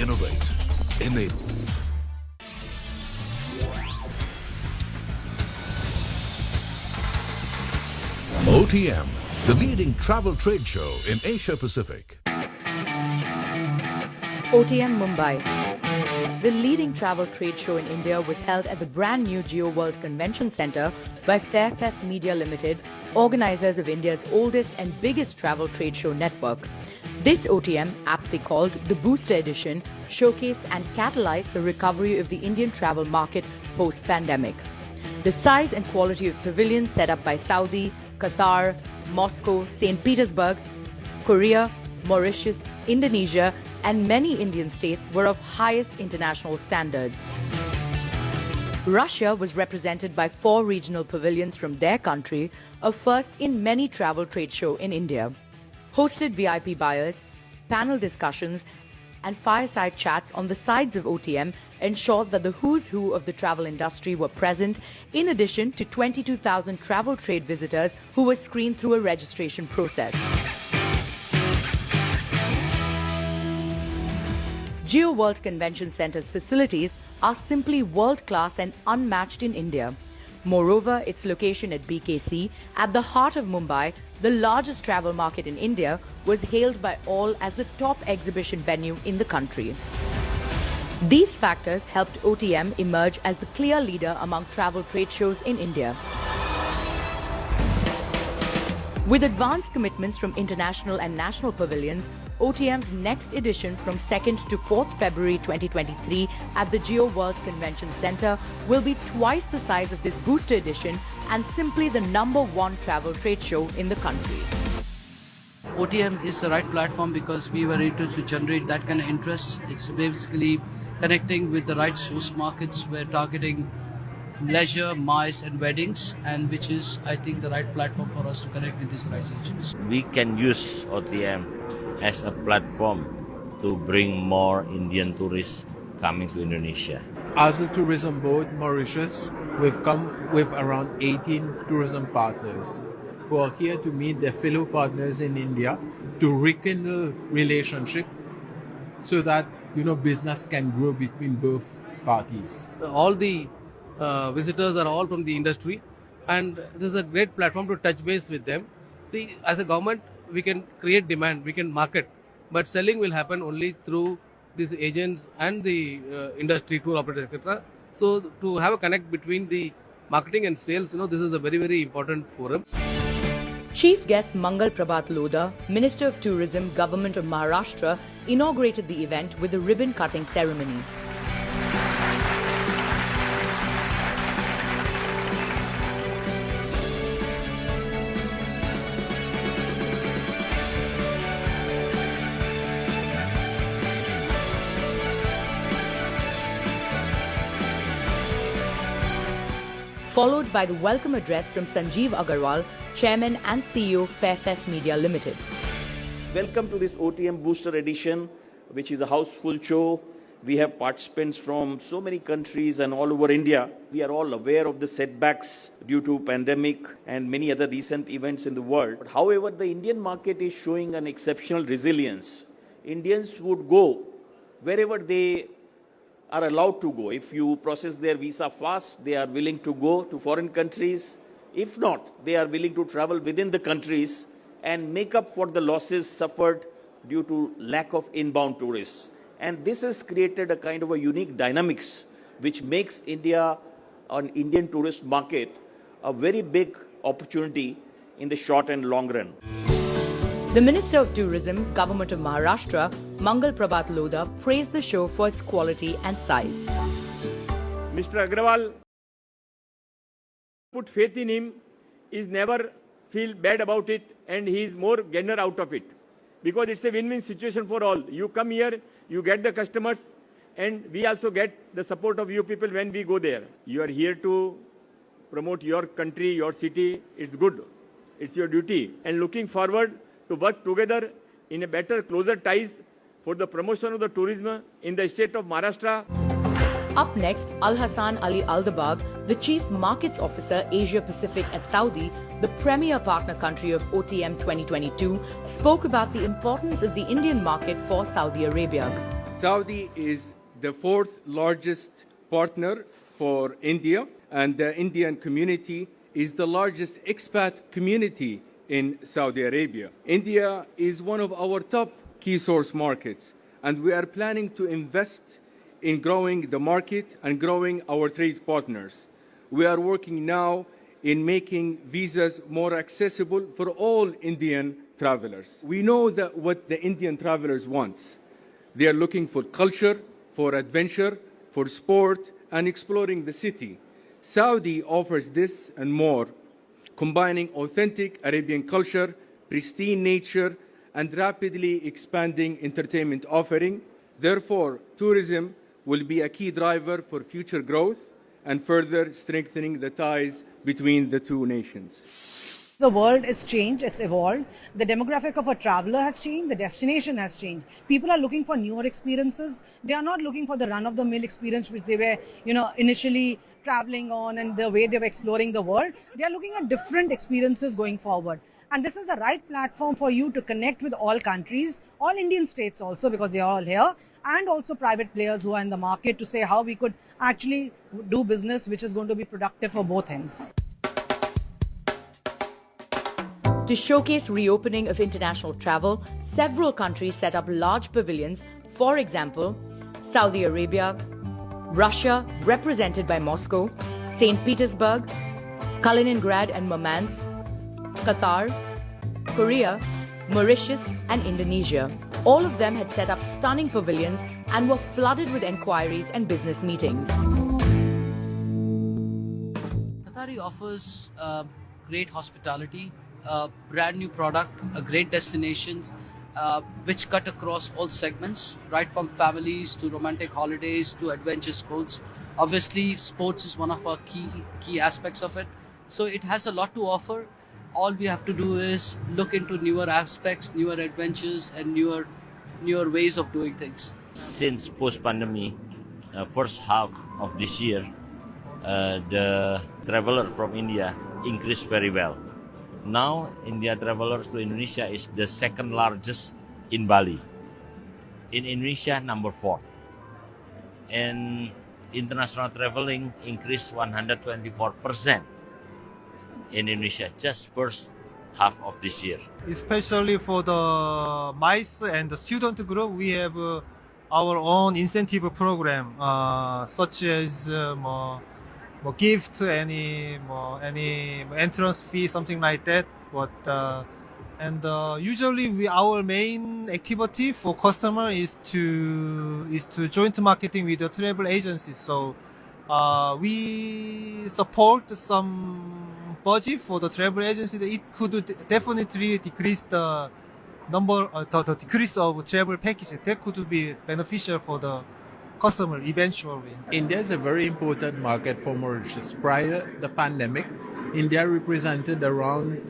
innovate, enable. OTM, the leading travel trade show in Asia Pacific. OTM Mumbai. The leading travel trade show in India was held at the brand new Jio World Convention Centre by Fairfest Media Limited, organisers of India's oldest and biggest travel trade show network. This OTM, aptly called the Booster Edition, showcased and catalyzed the recovery of the Indian travel market post-pandemic. The size and quality of pavilions set up by Saudi, Qatar, Moscow, St. Petersburg, Korea, Mauritius, Indonesia, and many Indian states were of highest international standards. Russia was represented by 4 regional pavilions from their country, a first in many travel trade show in India. Hosted VIP buyers, panel discussions, and fireside chats on the sides of OTM ensured that the who's who of the travel industry were present, in addition to 22,000 travel trade visitors who were screened through a registration process. Jio World Convention Centre's facilities are simply world-class and unmatched in India. Moreover, its location at BKC, at the heart of Mumbai, the largest travel market in India, was hailed by all as the top exhibition venue in the country. These factors helped OTM emerge as the clear leader among travel trade shows in India. With advanced commitments from international and national pavilions, OTM's next edition from 2nd to 4th February 2023 at the Jio World Convention Centre will be twice the size of this booster edition and simply the #1 travel trade show in the country. OTM is the right platform because we were able to generate that kind of interest. It's basically connecting with the right source markets. We're targeting leisure, MICE and weddings, and which is, I think, the right platform for us to connect with these organizations. We can use OTM as a platform to bring more Indian tourists coming to Indonesia. As a tourism board, Mauritius, we've come with around 18 tourism partners who are here to meet their fellow partners in India to rekindle relationship so that, business can grow between both parties. All the visitors are all from the industry, and this is a great platform to touch base with them. See, as a government, we can create demand, we can market, but selling will happen only through these agents and the industry tour operators, etc. So to have a connect between the marketing and sales, this is a very, very important forum. Chief guest Mangal Prabhat Lodha, Minister of Tourism, Government of Maharashtra, inaugurated the event with a ribbon-cutting ceremony. Followed by the welcome address from Sanjeev Agarwal, Chairman and CEO Fairfest Media Limited. Welcome to this OTM Booster edition, which is a houseful show. We have participants from so many countries and all over India. We are all aware of the setbacks due to pandemic and many other recent events in the world. However, the Indian market is showing an exceptional resilience. Indians would go wherever they are allowed to go. If you process their visa fast, they are willing to go to foreign countries. If not, they are willing to travel within the countries and make up for the losses suffered due to lack of inbound tourists. And this has created a kind of a unique dynamics which makes India, an Indian tourist market, a very big opportunity in the short and long run. The Minister of Tourism, Government of Maharashtra, Mangal Prabhat Lodha, praised the show for its quality and size. Mr. Agrawal, put faith in him, is never feel bad about it, and he is more gainer out of it. Because it's a win-win situation for all. You come here, you get the customers, and we also get the support of you people when we go there. You are here to promote your country, your city. It's good. It's your duty. And looking forward to work together in a better, closer ties for the promotion of the tourism in the state of Maharashtra. Up next, Al Hassan Ali Aldabag, the Chief Markets Officer Asia Pacific at Saudi, the premier partner country of OTM 2022, spoke about the importance of the Indian market for Saudi Arabia. Saudi is the fourth largest partner for India, and the Indian community is the largest expat community in Saudi Arabia. India is one of our top key source markets, and we are planning to invest in growing the market and growing our trade partners. We are working now in making visas more accessible for all Indian travelers. We know that what the Indian travelers want. They are looking for culture, for adventure, for sport, and exploring the city. Saudi offers this and more, combining authentic Arabian culture, pristine nature, and rapidly expanding entertainment offering. Therefore, tourism will be a key driver for future growth and further strengthening the ties between the two nations. The world has changed, it's evolved. The demographic of a traveler has changed, the destination has changed. People are looking for newer experiences. They are not looking for the run-of-the-mill experience which they were, initially traveling on and the way they were exploring the world. They are looking at different experiences going forward. And this is the right platform for you to connect with all countries, all Indian states also, because they are all here, and also private players who are in the market to say how we could actually do business which is going to be productive for both ends. To showcase reopening of international travel, several countries set up large pavilions. For example, Saudi Arabia, Russia, represented by Moscow, St. Petersburg, Kaliningrad and Murmansk, Qatar, Korea, Mauritius and Indonesia. All of them had set up stunning pavilions and were flooded with enquiries and business meetings. Qatari offers great hospitality, a brand new product, a great destinations which cut across all segments, right from families to romantic holidays to adventure sports. Obviously, sports is one of our key aspects of it. So it has a lot to offer. All we have to do is look into newer aspects, newer adventures, and newer ways of doing things. Since post-pandemic, first half of this year, the traveler from India increased very well. Now, India travelers to Indonesia is the second largest in Bali. In Indonesia, number 4. And international traveling increased 124% in Indonesia just first half of this year. Especially for the MICE and the student group, we have our own incentive program, such as gifts, any entrance fee, something like that. But usually our main activity for customer is to joint marketing with the travel agencies. So we support some budget for the travel agency. It could definitely decrease the number, the decrease of travel packages. That could be beneficial for the customer eventually. India is a very important market for Mauritius. Prior to the pandemic, India represented around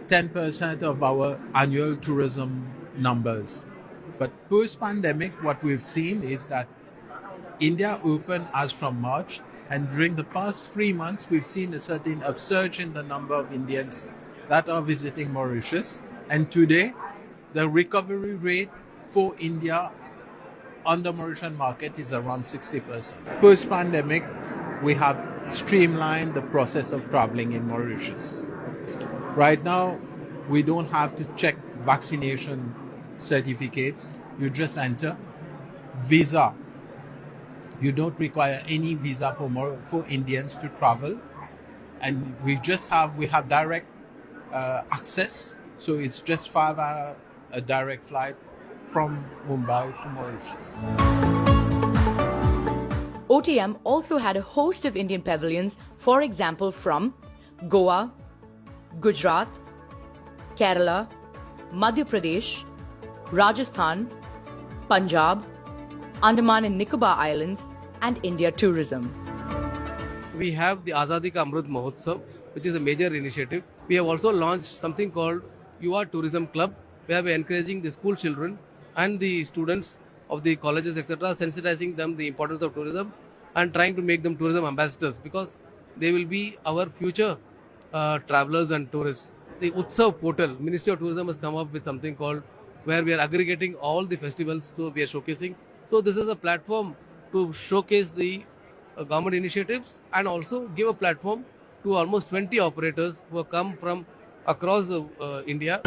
10% of our annual tourism numbers. But post-pandemic, what we've seen is that India opened as from March, and during the past 3 months, we've seen a certain upsurge in the number of Indians that are visiting Mauritius. And today, the recovery rate for India on the Mauritian market is around 60%. Post-pandemic, we have streamlined the process of traveling in Mauritius. Right now, we don't have to check vaccination certificates. You just enter. Visa. You don't require any visa for Indians to travel. And we have direct access. So it's just 5 hour a direct flight from Mumbai to Mauritius. OTM also had a host of Indian pavilions, for example from Goa, Gujarat, Kerala, Madhya Pradesh, Rajasthan, Punjab, Andaman and Nicobar Islands, and India Tourism. We have the Azadi Ka Amrit Mahotsav, which is a major initiative. We have also launched something called UR Tourism Club, where we are encouraging the school children and the students of the colleges, etc., sensitizing them the importance of tourism and trying to make them tourism ambassadors, because they will be our future travelers and tourists. The Utsav portal, Ministry of Tourism has come up with something called where we are aggregating all the festivals, so we are showcasing. So this is a platform to showcase the government initiatives and also give a platform to almost 20 operators who have come from across India.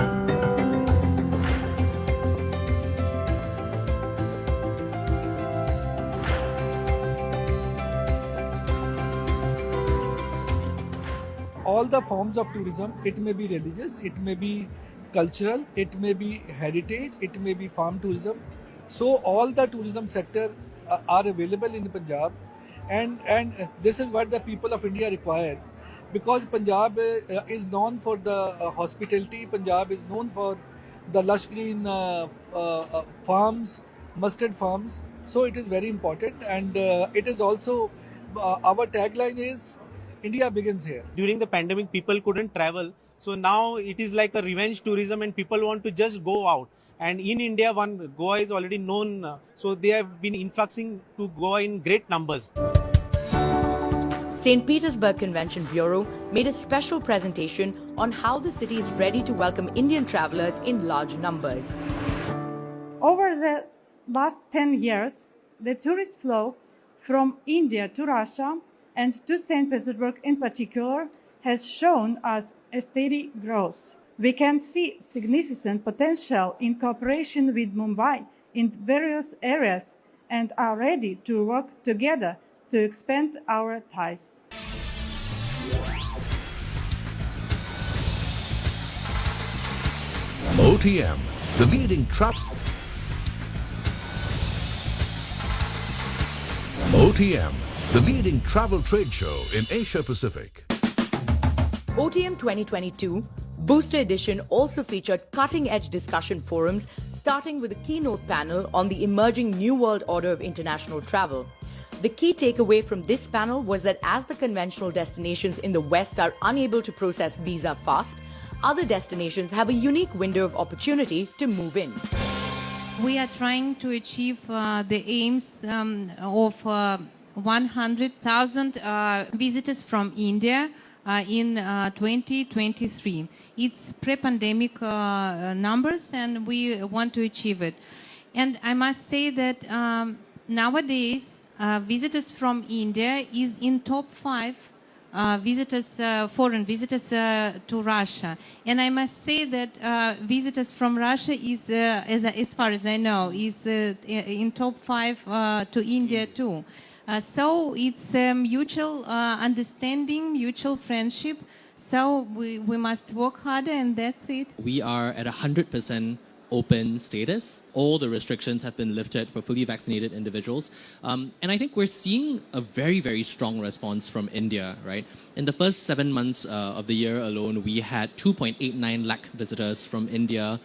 All the forms of tourism, it may be religious, it may be cultural, it may be heritage, it may be farm tourism. So all the tourism sector are available in Punjab, and this is what the people of India require, because Punjab is known for the hospitality. Punjab is known for the lush green farms, mustard farms. So it is very important, and it is also our tagline is India begins here. During the pandemic, people couldn't travel. So now it is like a revenge tourism and people want to just go out. And in India, Goa is already known. So they have been influxing to Goa in great numbers. St. Petersburg Convention Bureau made a special presentation on how the city is ready to welcome Indian travelers in large numbers. Over the last 10 years, the tourist flow from India to Russia and to St. Petersburg in particular has shown us a steady growth. We can see significant potential in cooperation with Mumbai in various areas and are ready to work together to expand our ties. OTM, the leading travel. OTM, the leading travel trade show in Asia Pacific. OTM 2022 Booster Edition also featured cutting-edge discussion forums, starting with a keynote panel on the emerging New World Order of international travel. The key takeaway from this panel was that as the conventional destinations in the West are unable to process visa fast, other destinations have a unique window of opportunity to move in. We are trying to achieve the aims of 100,000 visitors from India in 2023. It's pre-pandemic numbers and we want to achieve it. And I must say that nowadays visitors from India is in top 5 foreign visitors to Russia. And I must say that visitors from Russia is, as far as I know, is in top 5 to India too. So it's mutual understanding, mutual friendship. So we must work harder and that's it. We are at 100% open status. All the restrictions have been lifted for fully vaccinated individuals. And I think we're seeing a very, very strong response from India, right? In the first 7 months of the year alone, we had 2.89 lakh visitors from India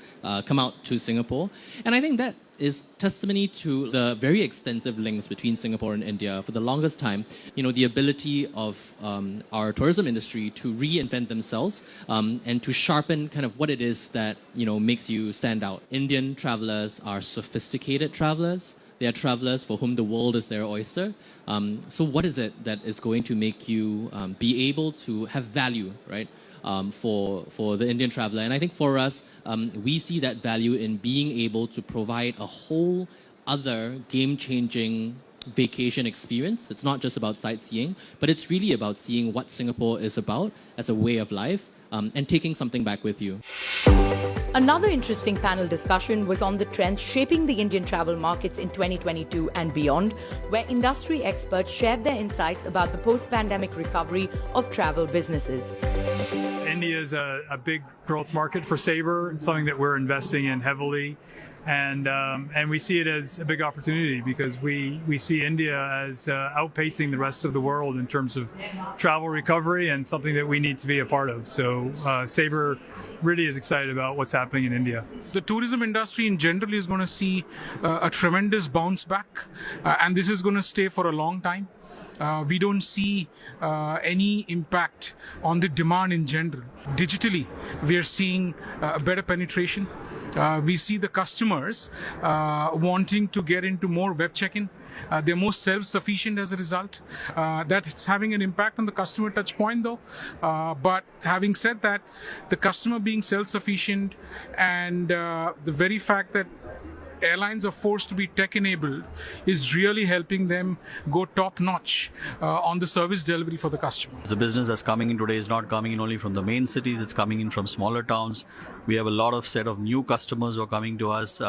come out to Singapore. And I think that is testimony to the very extensive links between Singapore and India. For the longest time, you know, the ability of our tourism industry to reinvent themselves and to sharpen kind of what it is that, you know, makes you stand out. Indian travelers are sophisticated travelers. They are travelers for whom the world is their oyster. So what is it that is going to make you be able to have value, right? For the Indian traveler. And I think for us, we see that value in being able to provide a whole other game-changing vacation experience. It's not just about sightseeing, but it's really about seeing what Singapore is about as a way of life and taking something back with you. Another interesting panel discussion was on the trends shaping the Indian travel markets in 2022 and beyond, where industry experts shared their insights about the post-pandemic recovery of travel businesses. India is a big growth market for Sabre. It's something that we're investing in heavily. And we see it as a big opportunity because we see India as outpacing the rest of the world in terms of travel recovery and something that we need to be a part of. So Sabre really is excited about what's happening in India. The tourism industry in general is going to see a tremendous bounce back, and this is going to stay for a long time. We don't see any impact on the demand in general. Digitally, we are seeing better penetration. We see the customers wanting to get into more web check-in. They're more self-sufficient as a result. That's having an impact on the customer touch point though. But having said that, the customer being self-sufficient and the very fact that airlines are forced to be tech-enabled is really helping them go top-notch on the service delivery for the customer. The business that's coming in today is not coming in only from the main cities, it's coming in from smaller towns. We have a lot of set of new customers who are coming to us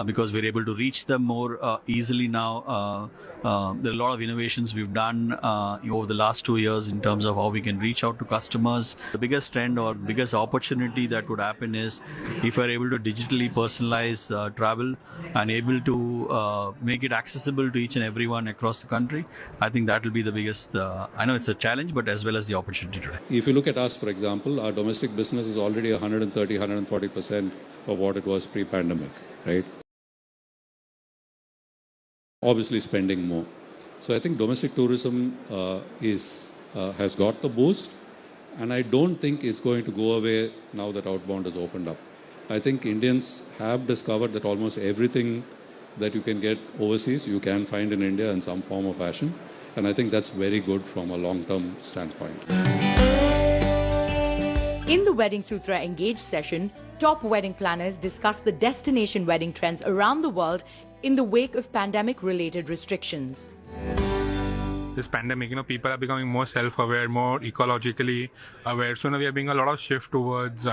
because we're able to reach them more easily now. There are a lot of innovations we've done over the last 2 years in terms of how we can reach out to customers. The biggest trend or biggest opportunity that would happen is if we're able to digitally personalize travel and able to make it accessible to each and everyone across the country. I think that will be the biggest, I know it's a challenge, but as well as the opportunity today. If you look at us, for example, our domestic business is already 130, 140% of what it was pre-pandemic, right? Obviously spending more. So I think domestic tourism has got the boost, and I don't think it's going to go away now that outbound has opened up. I think Indians have discovered that almost everything that you can get overseas, you can find in India in some form or fashion. And I think that's very good from a long-term standpoint. In the Wedding Sutra Engage session, top wedding planners discussed the destination wedding trends around the world in the wake of pandemic-related restrictions. This pandemic, people are becoming more self-aware, more ecologically aware. So now we are being a lot of shift towards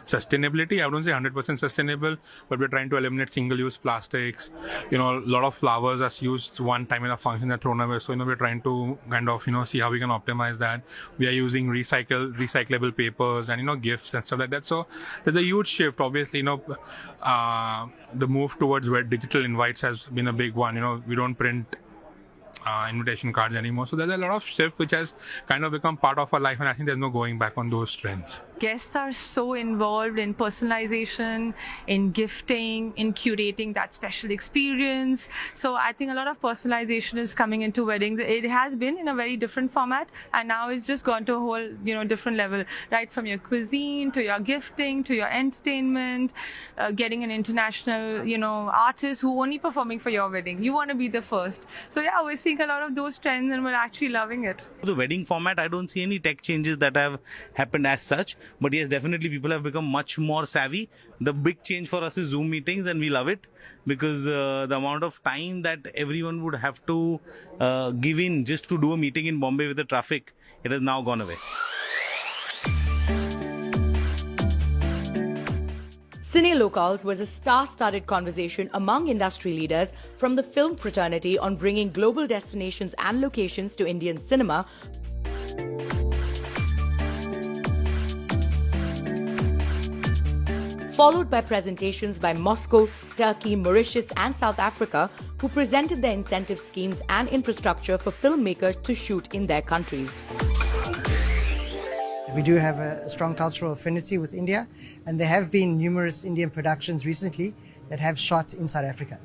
sustainability. I wouldn't say 100% sustainable, but we're trying to eliminate single-use plastics. A lot of flowers are used one time in a function and thrown away. So we're trying to kind of see how we can optimize that. We are using recyclable papers and gifts and stuff like that. So there's a huge shift. Obviously, the move towards where digital invites has been a big one. We don't print invitation cards anymore. So there's a lot of shift which has kind of become part of our life, and I think there's no going back on those trends. Guests are so involved in personalization, in gifting, in curating that special experience. So I think a lot of personalization is coming into weddings. It has been in a very different format, and now it's just gone to a whole, different level, right from your cuisine to your gifting to your entertainment, getting an international, artist who only performing for your wedding. You want to be the first. So yeah, we're seeing a lot of those trends, and we're actually loving it. The wedding format, I don't see any tech changes that have happened as such. But yes, definitely people have become much more savvy. The big change for us is Zoom meetings, and we love it because the amount of time that everyone would have to give in just to do a meeting in Bombay with the traffic, it has now gone away. Cine Locals was a star-studded conversation among industry leaders from the film fraternity on bringing global destinations and locations to Indian cinema. Followed by presentations by Moscow, Turkey, Mauritius and South Africa, who presented their incentive schemes and infrastructure for filmmakers to shoot in their countries. We do have a strong cultural affinity with India, and there have been numerous Indian productions recently that have shot in South Africa.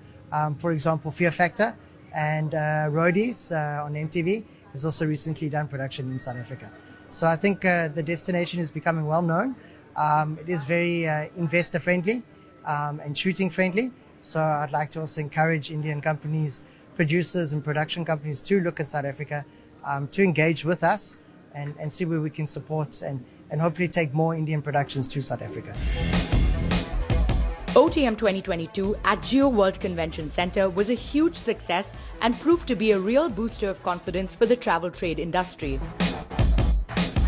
For example, Fear Factor and Roadies on MTV has also recently done production in South Africa. So I think the destination is becoming well known. It is very investor friendly and shooting friendly. So I'd like to also encourage Indian companies, producers and production companies to look at South Africa, to engage with us and see where we can support and hopefully take more Indian productions to South Africa. OTM 2022 at Jio World Convention Centre was a huge success and proved to be a real booster of confidence for the travel trade industry.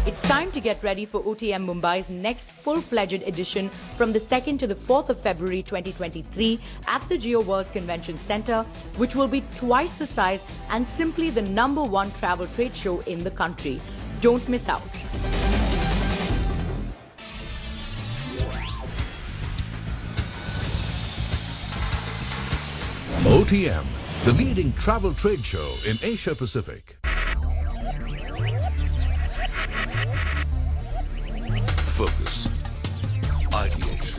It's time to get ready for OTM Mumbai's next full-fledged edition from the 2nd to the 4th of February 2023 at the Jio World Convention Centre, which will be twice the size and simply the #1 travel trade show in the country. Don't miss out. OTM, the leading travel trade show in Asia Pacific. Focus. Ideate.